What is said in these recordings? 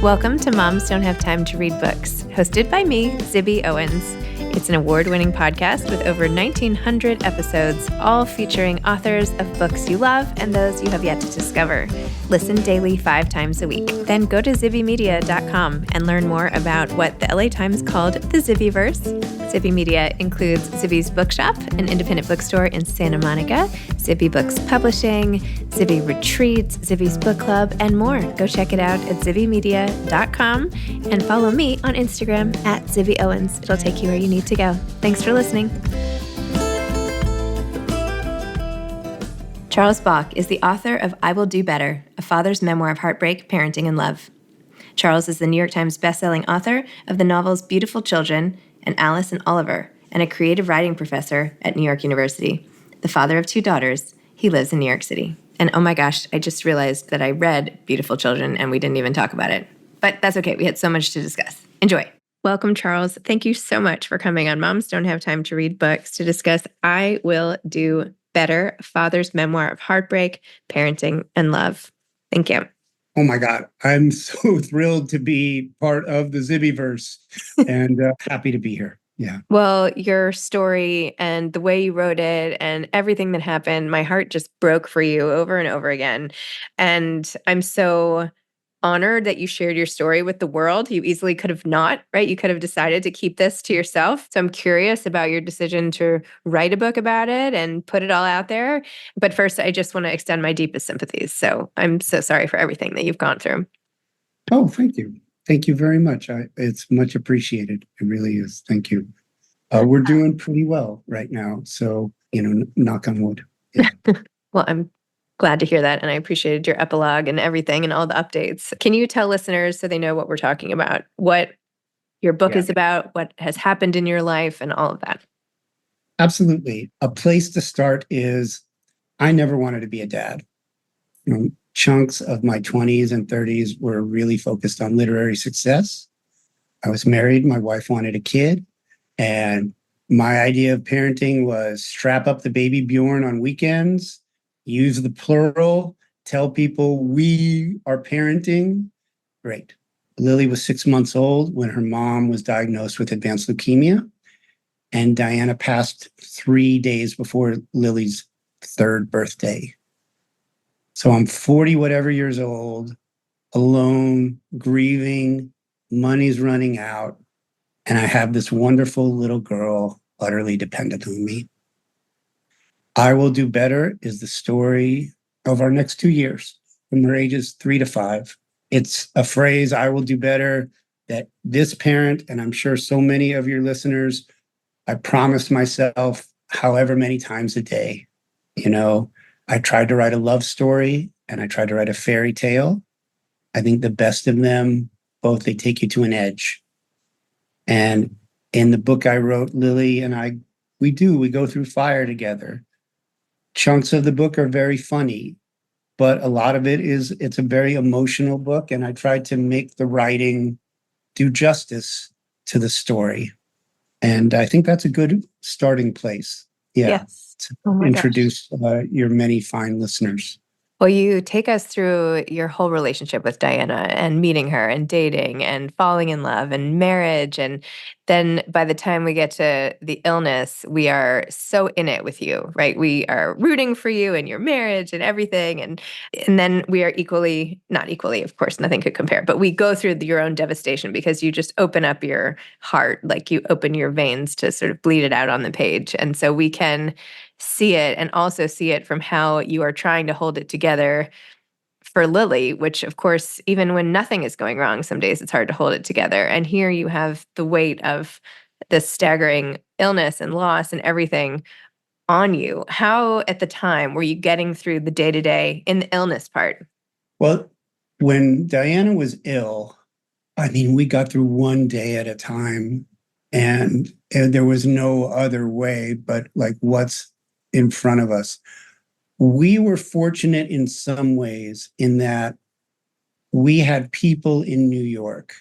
Welcome to Moms Don't Have Time to Read Books, hosted by me, Zibby Owens. It's an award-winning podcast with over 1,900 episodes, all featuring authors of books you love and those you have yet to discover. Listen daily 5 times a week. Then go to zibbymedia.com and learn more about what the LA Times called the Zibbyverse. Zibby Media includes Zibby's Bookshop, an independent bookstore in Santa Monica, Zibby Books Publishing, Zibby Retreats, Zibby's Book Club, and more. Go check it out at zibbymedia.com and follow me on Instagram at Zibby Owens. It'll take you where you need to go. Thanks for listening. Charles Bock is the author of I Will Do Better, a father's memoir of heartbreak, parenting, and love. Charles is the New York Times bestselling author of the novels Beautiful Children and Alice and Oliver, and a creative writing professor at New York University. The father of 2 daughters, he lives in New York City. And oh my gosh, I just realized that I read Beautiful Children and we didn't even talk about it. But that's okay, we had so much to discuss. Enjoy. Welcome, Charles. Thank you so much for coming on Moms Don't Have Time to Read Books to discuss I Will Do Better, a father's memoir of heartbreak, parenting, and love. Thank you. Oh my God, I'm so thrilled to be part of the Zibbyverse and happy to be here. Yeah. Well, your story and the way you wrote it and everything that happened, my heart just broke for you over and over again. And I'm so honored that you shared your story with the world. You easily could have not, right? You could have decided to keep this to yourself. So I'm curious about your decision to write a book about it and put it all out there. But first, I just want to extend my deepest sympathies. So I'm so sorry for everything that you've gone through. Oh, thank you. Thank you very much. It's much appreciated. It really is. Thank you. We're doing pretty well right now. So, knock on wood. Yeah. Well, I'm glad to hear that. And I appreciated your epilogue and everything and all the updates. Can you tell listeners so they know what we're talking about, what your book is about, what has happened in your life and all of that? Absolutely. A place to start is I never wanted to be a dad. Chunks of my 20s and 30s were really focused on literary success. I was married. My wife wanted a kid. And my idea of parenting was strap up the baby Bjorn on weekends, use the plural, tell people we are parenting. Great. Lily was 6 months old when her mom was diagnosed with advanced leukemia. And Diana passed 3 days before Lily's 3rd birthday. So I'm 40 whatever years old, alone, grieving, money's running out, and I have this wonderful little girl utterly dependent on me. I Will Do Better is the story of our next 2 years, from their ages 3 to 5. It's a phrase, I will do better, that this parent, and I'm sure so many of your listeners, I promised myself however many times a day. I tried to write a love story and I tried to write a fairy tale. I think the best of them, both they take you to an edge. And in the book I wrote, Lily and I, we go through fire together. Chunks of the book are very funny, but a lot of it's a very emotional book. And I tried to make the writing do justice to the story. And I think that's a good starting place. Yeah. Yes. To introduce your many fine listeners. Well, you take us through your whole relationship with Diana and meeting her and dating and falling in love and marriage. And then by the time we get to the illness, we are so in it with you, right? We are rooting for you and your marriage and everything. And then we are not equally, of course, nothing could compare, but we go through your own devastation because you just open up your heart, like you open your veins to sort of bleed it out on the page. And so we can see it and also see it from how you are trying to hold it together for Lily, which of course, even when nothing is going wrong, some days it's hard to hold it together. And here you have the weight of this staggering illness and loss and everything on you. How at the time were you getting through the day-to-day in the illness part? Well, when Diana was ill, we got through one day at a time and there was no other way but like what's in front of us. We were fortunate in some ways in that we had people in New York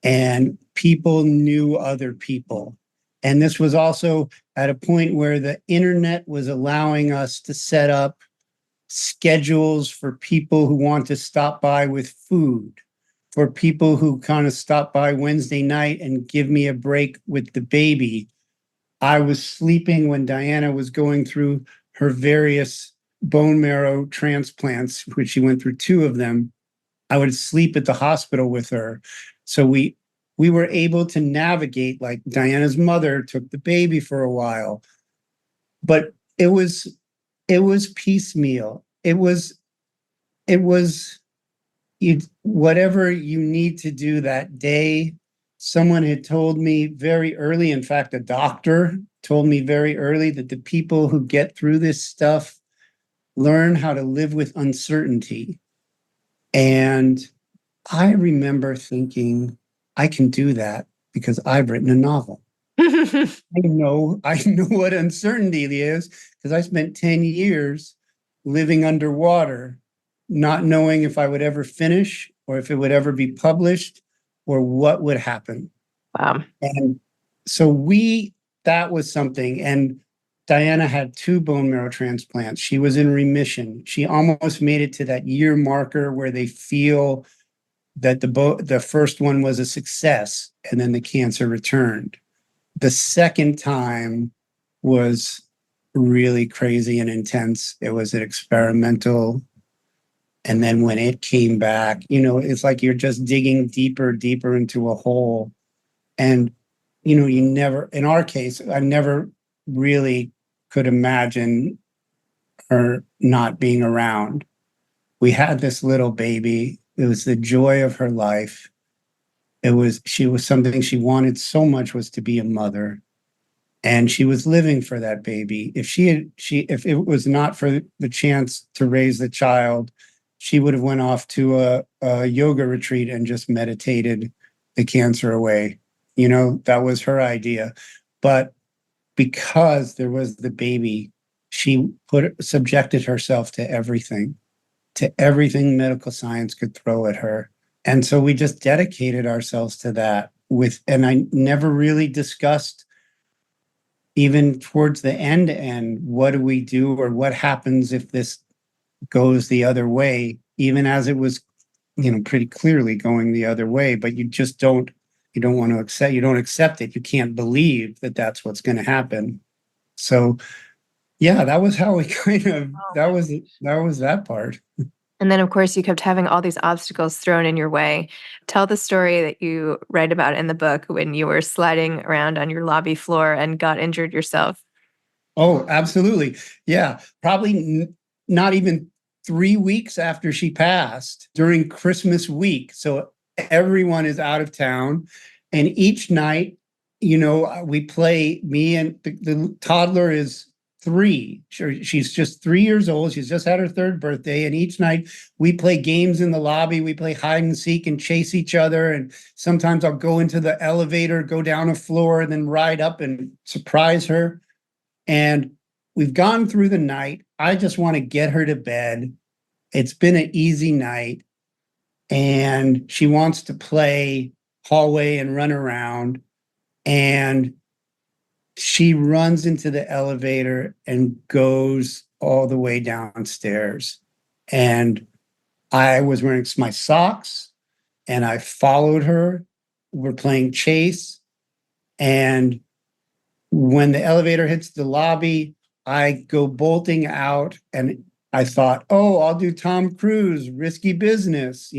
and people knew other people. And this was also at a point where the internet was allowing us to set up schedules for people who want to stop by with food, for people who kind of stop by Wednesday night and give me a break with the baby. I was sleeping when Diana was going through her various bone marrow transplants, which she went through two of them. I would sleep at the hospital with her. So we were able to navigate, like Diana's mother took the baby for a while, but it was piecemeal. It was you, whatever you need to do that day. Someone had told me very early, in fact, a doctor told me very early, that the people who get through this stuff learn how to live with uncertainty. And I remember thinking, I can do that because I've written a novel. I know what uncertainty is because I spent 10 years living underwater, not knowing if I would ever finish or if it would ever be published or what would happen. Wow. And so that was something. And Diana had two bone marrow transplants. She was in remission. She almost made it to that year marker where they feel that the first one was a success and then the cancer returned. The second time was really crazy and intense. It was an experimental. And then when it came back, it's like you're just digging deeper, deeper into a hole. And, in our case, I never really could imagine her not being around. We had this little baby. It was the joy of her life. She was something she wanted so much, was to be a mother. And she was living for that baby. If it was not for the chance to raise the child, she would have went off to a yoga retreat and just meditated the cancer away. That was her idea. But because there was the baby, she subjected herself to everything medical science could throw at her. And so we just dedicated ourselves to that and I never really discussed, even towards the end, what do we do or what happens if this goes the other way, even as it was, pretty clearly going the other way, but you don't want to accept, you don't accept it. You can't believe that that's what's going to happen. So yeah, that was how we that was that part. And then, of course, you kept having all these obstacles thrown in your way. Tell the story that you write about in the book when you were sliding around on your lobby floor and got injured yourself. Oh, absolutely. Yeah. Probably not even 3 weeks after she passed, during Christmas week. So everyone is out of town. And each night, we play, me and the toddler is 3. She's just 3 years old. She's just had her 3rd birthday. And each night we play games in the lobby. We play hide and seek and chase each other. And sometimes I'll go into the elevator, go down a floor, and then ride up and surprise her. And we've gone through the night. I just want to get her to bed. It's been an easy night. And she wants to play hallway and run around. And she runs into the elevator and goes all the way downstairs. And I was wearing my socks and I followed her. We're playing chase. And when the elevator hits the lobby, I go bolting out, and I thought, oh, I'll do Tom Cruise, risky business.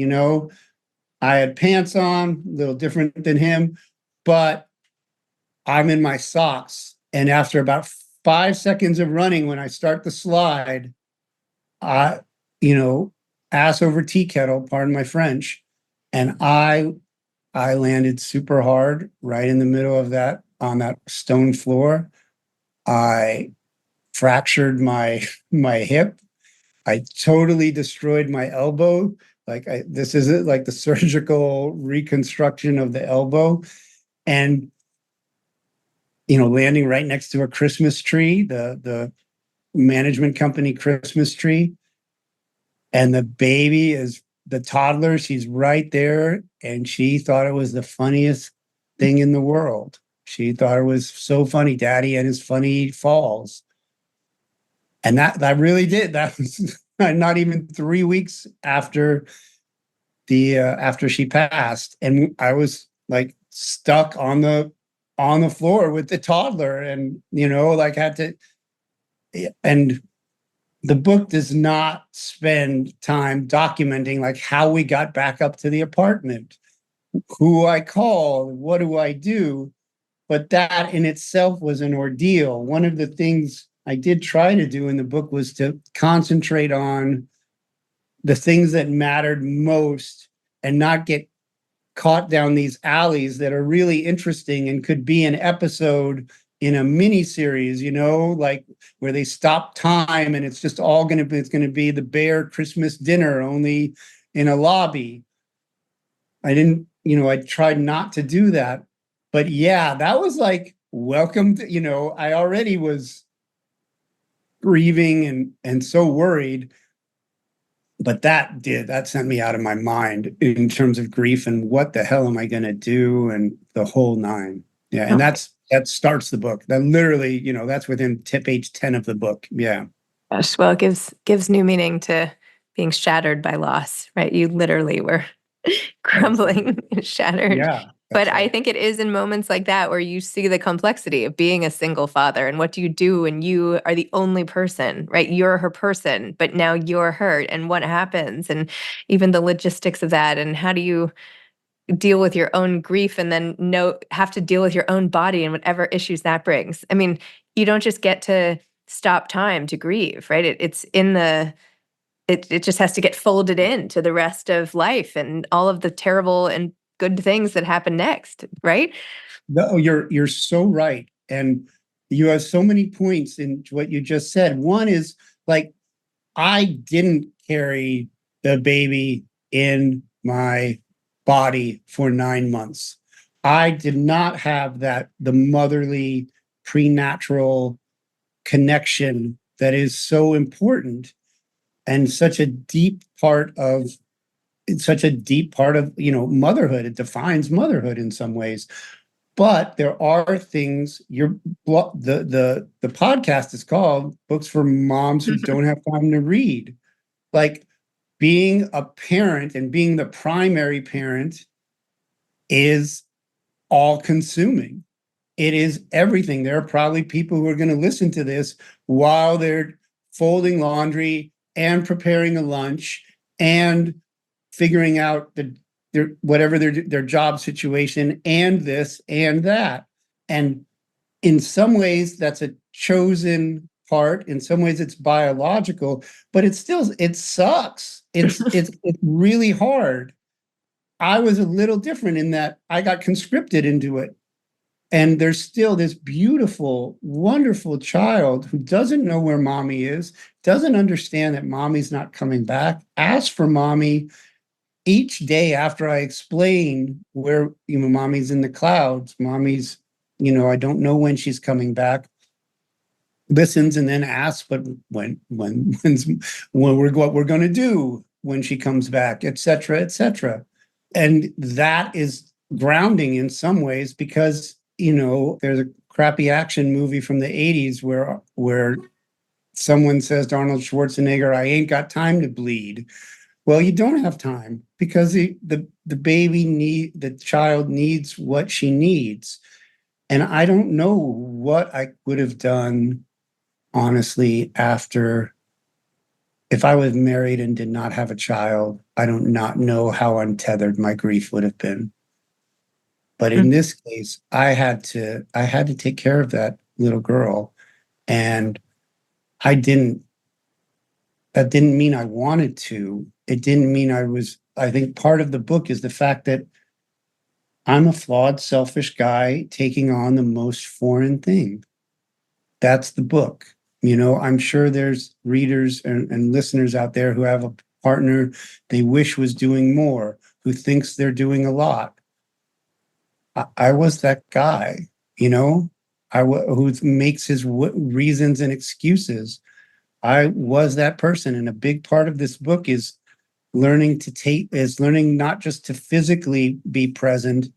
I had pants on, a little different than him, but I'm in my socks. And after about 5 seconds of running, when I start the slide, I, ass over tea kettle, pardon my French. And I landed super hard right in the middle of that, on that stone floor. I fractured my hip. I totally destroyed my elbow. This isn't like the surgical reconstruction of the elbow. And landing right next to a Christmas tree, the management company Christmas tree. And the toddler, she's right there. And she thought it was the funniest thing in the world. She thought it was so funny, Daddy and his funny falls. And that really did. That was not even 3 weeks after the after she passed, and I was like stuck on the floor with the toddler, and like had to. And the book does not spend time documenting like how we got back up to the apartment, who I call, what do I do, but that in itself was an ordeal. One of the things I did try to do in the book was to concentrate on the things that mattered most and not get caught down these alleys that are really interesting and could be an episode in a mini series, like where they stop time and it's just all it's going to be the Bear Christmas dinner only in a lobby. I didn't, I tried not to do that. But yeah, that was like welcome to, I already was grieving and so worried, but that sent me out of my mind in terms of grief and what the hell am I going to do and the whole nine. Yeah, and Okay. that starts the book. That literally, that's within page 10 of the book. Yeah. Gosh, well, it gives new meaning to being shattered by loss, right? You literally were Absolutely. crumbling and shattered. Yeah, But that's I right. think it is in moments like that where you see the complexity of being a single father and what do you do when you are the only person, right? You're her person, but now you're hurt and what happens and even the logistics of that and how do you deal with your own grief and then have to deal with your own body and whatever issues that brings. I mean, you don't just get to stop time to grieve, right? It's in the it just has to get folded into the rest of life and all of the terrible and good things that happen next, right? No, you're so right. And you have so many points in what you just said. One is like I didn't carry the baby in my body for 9 months. I did not have the motherly prenatural connection that is so important and such a deep part of motherhood. It defines motherhood in some ways. But there are things the podcast is called Books for Moms Who Don't Have Time to Read. Like being a parent and being the primary parent is all consuming. It is everything. There are probably people who are going to listen to this while they're folding laundry and preparing a lunch and figuring out their job situation and this and that. And in some ways, that's a chosen part. In some ways, it's biological, but it sucks. It's really hard. I was a little different in that I got conscripted into it. And there's still this beautiful, wonderful child who doesn't know where mommy is, doesn't understand that mommy's not coming back, asks for mommy each day after I explain where, mommy's in the clouds, mommy's, I don't know when she's coming back, listens and then asks, but what we're going to do when she comes back, et cetera, et cetera. And that is grounding in some ways because, there's a crappy action movie from the 80s where someone says to Arnold Schwarzenegger, I ain't got time to bleed. Well, you don't have time because the child needs what she needs. And I don't know what I would have done, honestly, if I was married and did not have a child. I don't not know how untethered my grief would have been. But in this case, I had to take care of that little girl. And I didn't, that didn't mean I wanted to. It didn't mean I think part of the book is the fact that I'm a flawed, selfish guy taking on the most foreign thing. That's the book. I'm sure there's readers and listeners out there who have a partner they wish was doing more, who thinks they're doing a lot. I was that guy, who makes his reasons and excuses. I was that person. And a big part of this book is learning not just to physically be present,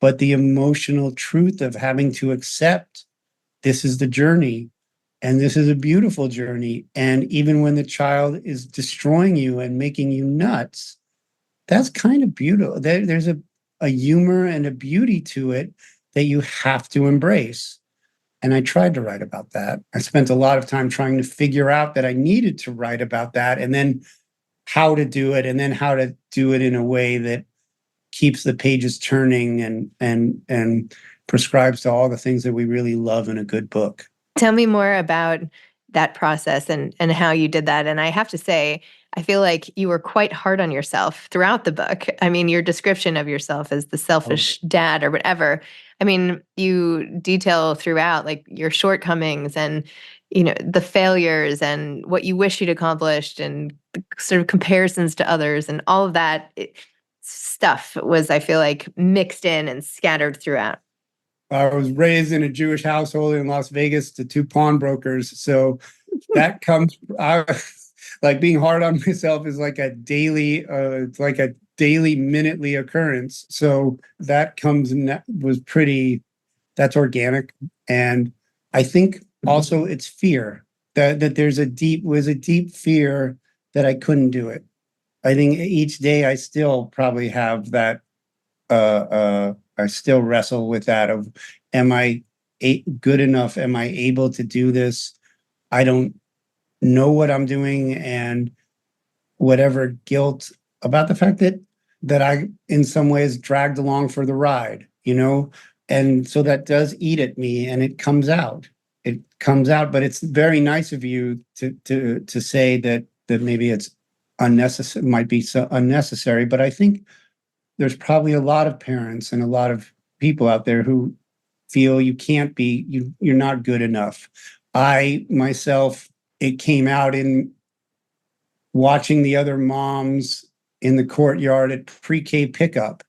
but the emotional truth of having to accept this is the journey and this is a beautiful journey. And even when the child is destroying you and making you nuts, that's kind of beautiful. There's a humor and a beauty to it that you have to embrace. And I tried to write about that. I spent a lot of time trying to figure out that I needed to write about that, and then how to do it, and then how to do it in a way that keeps the pages turning and prescribes to all the things that we really love in a good book. Tell me more about that process and how you did that. And I have to say, I feel like you were quite hard on yourself throughout the book. I mean, your description of yourself as the Oh, selfish dad or whatever. I mean, you detail throughout like your shortcomings and the failures and what you wish you'd accomplished and the sort of comparisons to others and all of that stuff was, I feel like, mixed in and scattered throughout. I was raised in a Jewish household in Las Vegas to two pawnbrokers. So that comes, like being hard on myself is like it's like a daily, minutely occurrence. So that was pretty, that's organic. And I think also it's fear that was a deep fear that I couldn't do it. I think each day I still probably have that, I still wrestle with that of, am I good enough? Am I able to do this? I don't know what I'm doing, and whatever guilt about the fact that I, in some ways, dragged along for the ride, and so that does eat at me, and it comes out. It comes out, but it's very nice of you to say that maybe it's unnecessary, might be so unnecessary, but I think there's probably a lot of parents and a lot of people out there who feel you're not good enough. I myself, it came out in watching the other moms in the courtyard at pre-K pickup,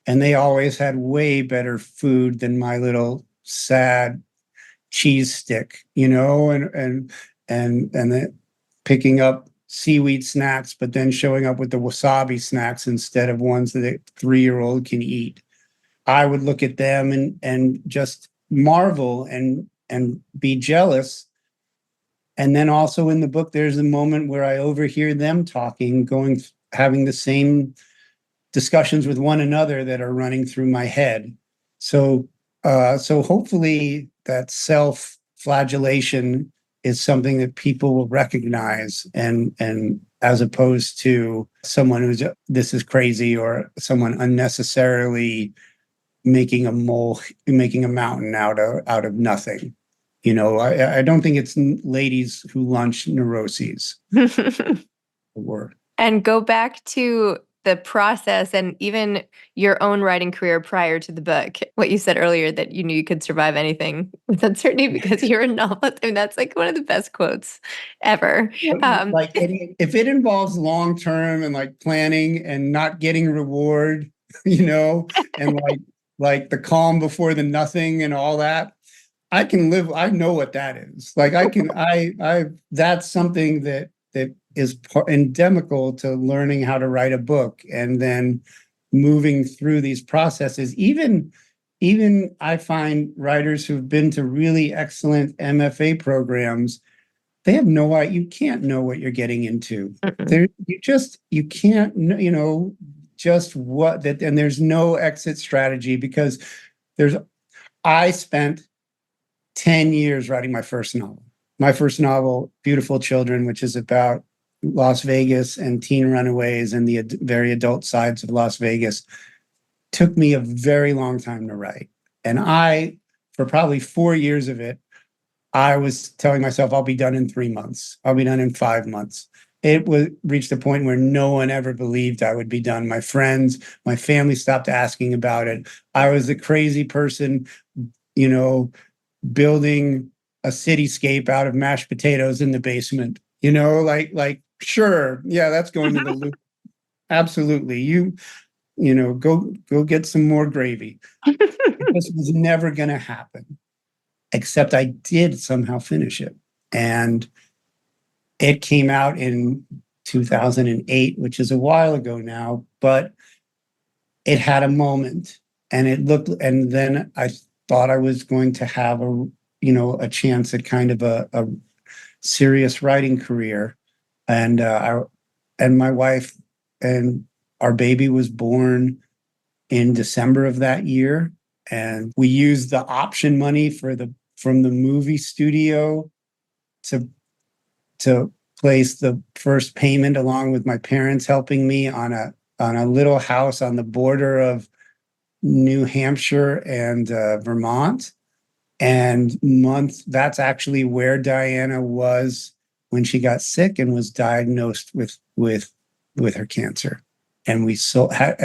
and they always had way better food than my little sad cheese stick, and then picking up seaweed snacks, but then showing up with the wasabi snacks instead of ones that a 3-year-old can eat. I would look at them and just marvel and be jealous. And then also in the book, there's a moment where I overhear them talking, having the same discussions with one another that are running through my head. So hopefully that self-flagellation is something that people will recognize, and as opposed to someone who's, this is crazy, or someone unnecessarily making a mountain out of nothing. I don't think it's ladies who lunch neuroses. Or And go back to the process and even your own writing career prior to the book. What you said earlier, that you knew you could survive anything with uncertainty because you're a novelist. I mean, that's like one of the best quotes ever. like if it involves long term and like planning and not getting reward, and like the calm before the nothing and all that, I can live. I know what that is. Like that's something that is endemical to learning how to write a book, and then moving through these processes. Even I find writers who've been to really excellent MFA programs, they have no idea. You can't know what you're getting into. Mm-mm. You can't, just what that, and there's no exit strategy, because I spent 10 years writing my first novel. My first novel, Beautiful Children, which is about Las Vegas and teen runaways and the very adult sides of Las Vegas, took me a very long time to write. And for probably 4 years of it, I was telling myself, I'll be done in 3 months. I'll be done in 5 months. It reached a point where no one ever believed I would be done. My friends, my family stopped asking about it. I was a crazy person, building a cityscape out of mashed potatoes in the basement, like sure, yeah, that's going to the loop. Absolutely. Go get some more gravy. This was never going to happen, except I did somehow finish it. And it came out in 2008, which is a while ago now, but it had a moment, and then I thought I was going to have a chance at kind of a serious writing career. And my wife and our baby was born in December of that year, and we used the option money from the movie studio to place the first payment, along with my parents helping me, on a little house on the border of New Hampshire and Vermont. And that's actually where Diana was when she got sick and was diagnosed with her cancer. And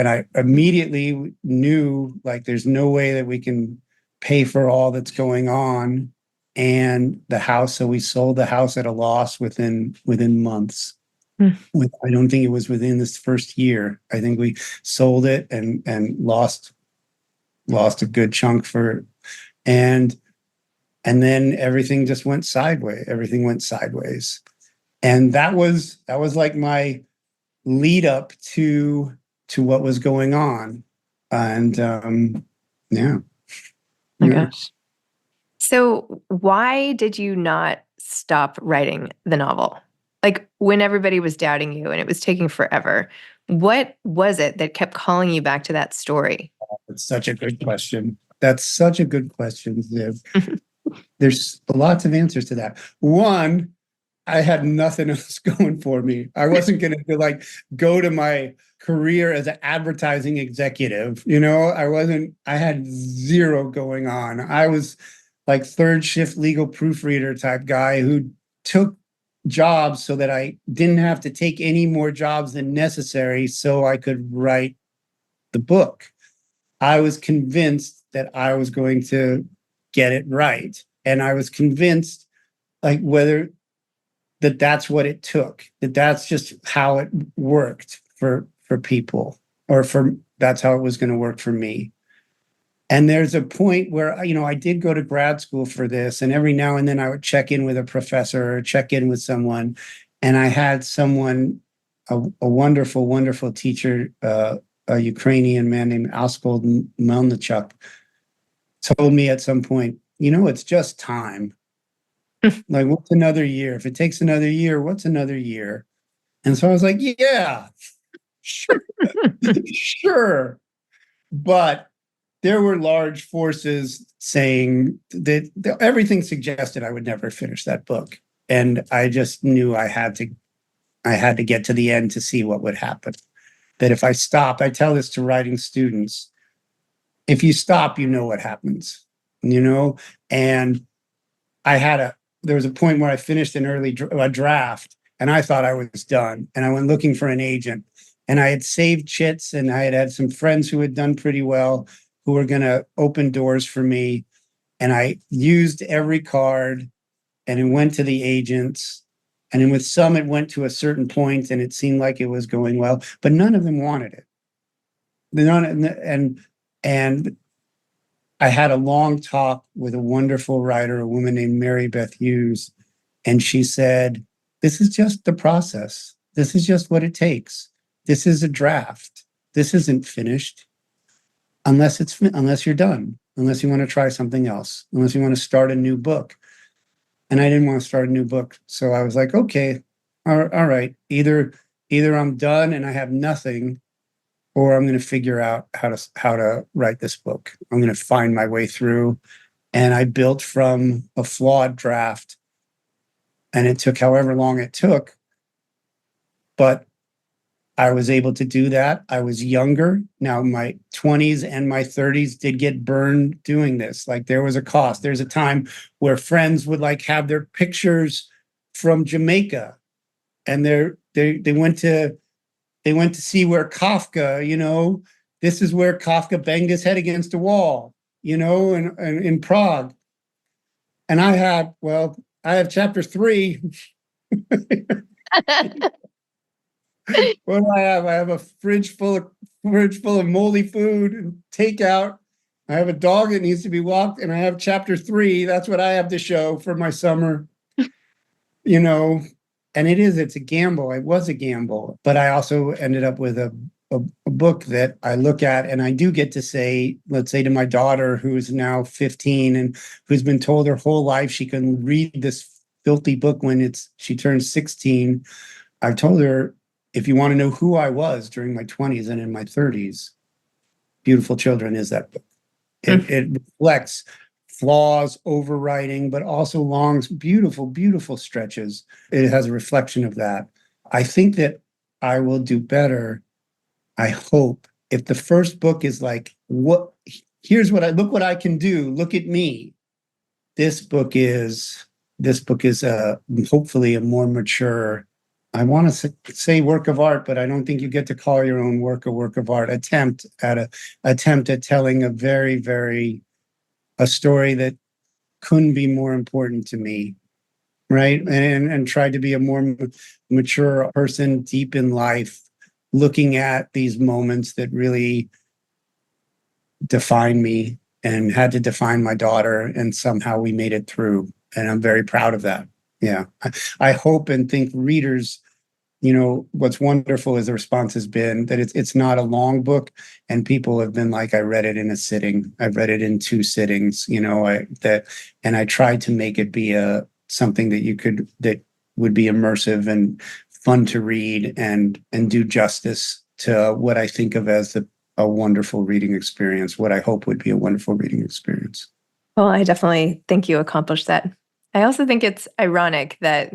I immediately knew, like, there's no way that we can pay for all that's going on and the house. So we sold the house at a loss within months. I don't think it was within this first year. I think we sold it and lost a good chunk and then everything just went sideways. Everything went sideways. And that was like my lead up to what was going on. And yeah. My gosh. So why did you not stop writing the novel? Like, when everybody was doubting you and it was taking forever, what was it that kept calling you back to that story? That's such a good question. That's such a good question, Ziv. There's lots of answers to that. One, I had nothing else going for me. I wasn't going to like go to my career as an advertising executive. I had zero going on. I was like third shift legal proofreader type guy who took jobs so that I didn't have to take any more jobs than necessary so I could write the book. I was convinced that I was going to get it right. And I was convinced, like, that's what it took, that's just how it worked for people, or that's how it was going to work for me. And there's a point where, I did go to grad school for this, and every now and then I would check in with a professor or check in with someone. And I had someone, a wonderful, wonderful teacher, a Ukrainian man named Askold Melnichuk, told me at some point, it's just time. Like, what's another year? If it takes another year, what's another year? And so I was like, yeah, sure, sure. But there were large forces saying that everything suggested I would never finish that book. And I just knew I had to get to the end to see what would happen. That if I stopped, I tell this to writing students, if you stop, what happens, and there was a point where I finished an early draft, and I thought I was done. And I went looking for an agent, and I had saved chits, and I had some friends who had done pretty well, who were going to open doors for me. And I used every card, and it went to the agents. And then with some, it went to a certain point, and it seemed like it was going well, but none of them wanted it. And I had a long talk with a wonderful writer, a woman named Mary Beth Hughes, and she said, this is just the process. This is just what it takes. This is a draft. This isn't finished unless you're done, unless you want to try something else, unless you want to start a new book. And I didn't want to start a new book. So I was like, okay, all right, either I'm done and I have nothing, or I'm going to figure out how to write this book. I'm going to find my way through. And I built from a flawed draft, and it took however long it took, but I was able to do that. I was younger. Now, my 20s and my 30s did get burned doing this. Like, there was a cost. There's a time where friends would like have their pictures from Jamaica, and they went to see where Kafka, this is where Kafka banged his head against a wall, and in Prague. And I have chapter 3. What do I have? I have a fridge full of moldy food and takeout. I have a dog that needs to be walked, and I have chapter 3. That's what I have to show for my summer, And it's a gamble. It was a gamble, but I also ended up with a book that I look at, and I do get to say, let's say, to my daughter, who's now 15 and who's been told her whole life she can read this filthy book when she turns 16. I've told her, if you want to know who I was during my 20s and in my 30s, Beautiful Children is that book. It reflects flaws, overwriting, but also long, beautiful, beautiful stretches. It has a reflection of that. I think that I will do better. I hope if the first book is like, look what I can do. Look at me. This book is hopefully a more mature, I want to say work of art, but I don't think you get to call your own work a work of art. Attempt at telling a very, very, a story that couldn't be more important to me, right? And tried to be a more mature person, deep in life, looking at these moments that really define me and had to define my daughter, and somehow we made it through. And I'm very proud of that. Yeah. I hope and think readers, what's wonderful is the response has been that it's not a long book, and people have been like, I read it in a sitting. I've read it in 2 sittings, and I tried to make it be something that would be immersive and fun to read and do justice to what I think of as a wonderful reading experience, what I hope would be a wonderful reading experience. Well, I definitely think you accomplished that. I also think it's ironic that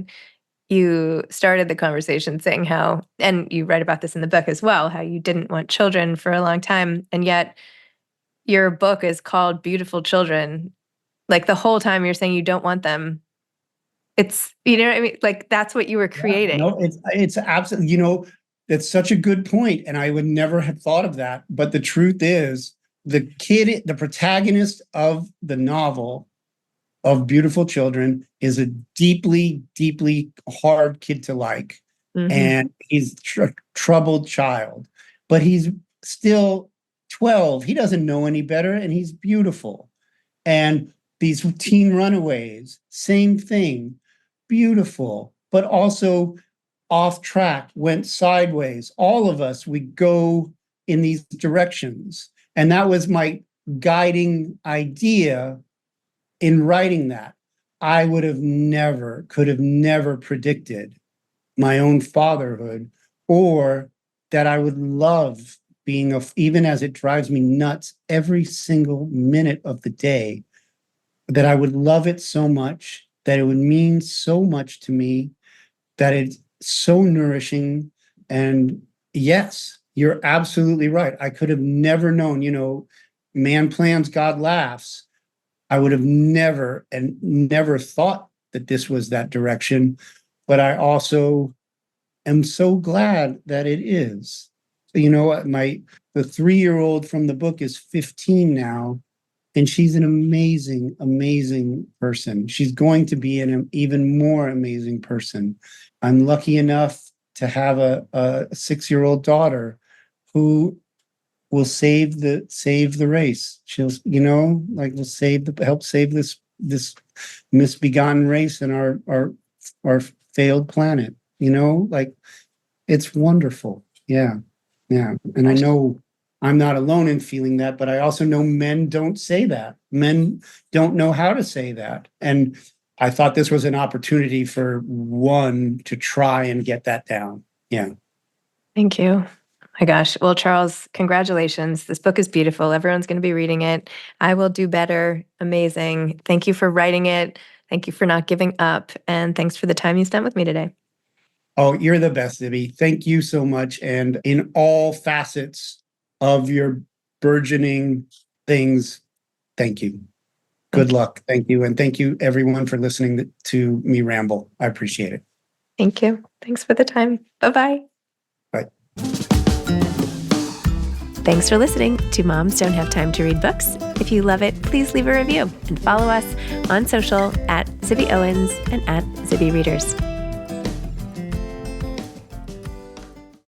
you started the conversation saying how, and you write about this in the book as well, how you didn't want children for a long time, and yet your book is called Beautiful Children. Like the whole time you're saying you don't want them. It's, you know what I mean? Like that's what you were creating. No, it's absolutely, that's such a good point, and I would never have thought of that. But the truth is, the protagonist of the novel of Beautiful Children is a deeply, deeply hard kid to like. Mm-hmm. And he's a troubled child, but he's still 12. He doesn't know any better, and he's beautiful. And these teen runaways, same thing, beautiful, but also off track, went sideways. All of us, we go in these directions. And that was my guiding idea in writing that. I could have never predicted my own fatherhood, or that I would love being even as it drives me nuts every single minute of the day, that I would love it so much, that it would mean so much to me, that it's so nourishing. And yes, you're absolutely right. I could have never known, man plans, God laughs. I would have never thought that this was that direction, but I also am so glad that it is. The 3-year-old from the book is 15 now, and she's an amazing, amazing person. She's going to be an even more amazing person. I'm lucky enough to have a 6-year-old daughter who will save the race. She'll, will help save this misbegotten race and our failed planet. It's wonderful. Yeah. And I know I'm not alone in feeling that, but I also know men don't say that. Men don't know how to say that. And I thought this was an opportunity for one to try and get that down. Yeah. Thank you. My gosh. Well, Charles, congratulations. This book is beautiful. Everyone's going to be reading it. I Will Do Better. Amazing. Thank you for writing it. Thank you for not giving up. And thanks for the time you spent with me today. Oh, you're the best, Zibby. Thank you so much. And in all facets of your burgeoning things, thank you. Good luck. Thank you. And thank you, everyone, for listening to me ramble. I appreciate it. Thank you. Thanks for the time. Bye-bye. Bye. Thanks for listening to Moms Don't Have Time to Read Books. If you love it, please leave a review and follow us on social @Zibby Owens and @Zibby Readers.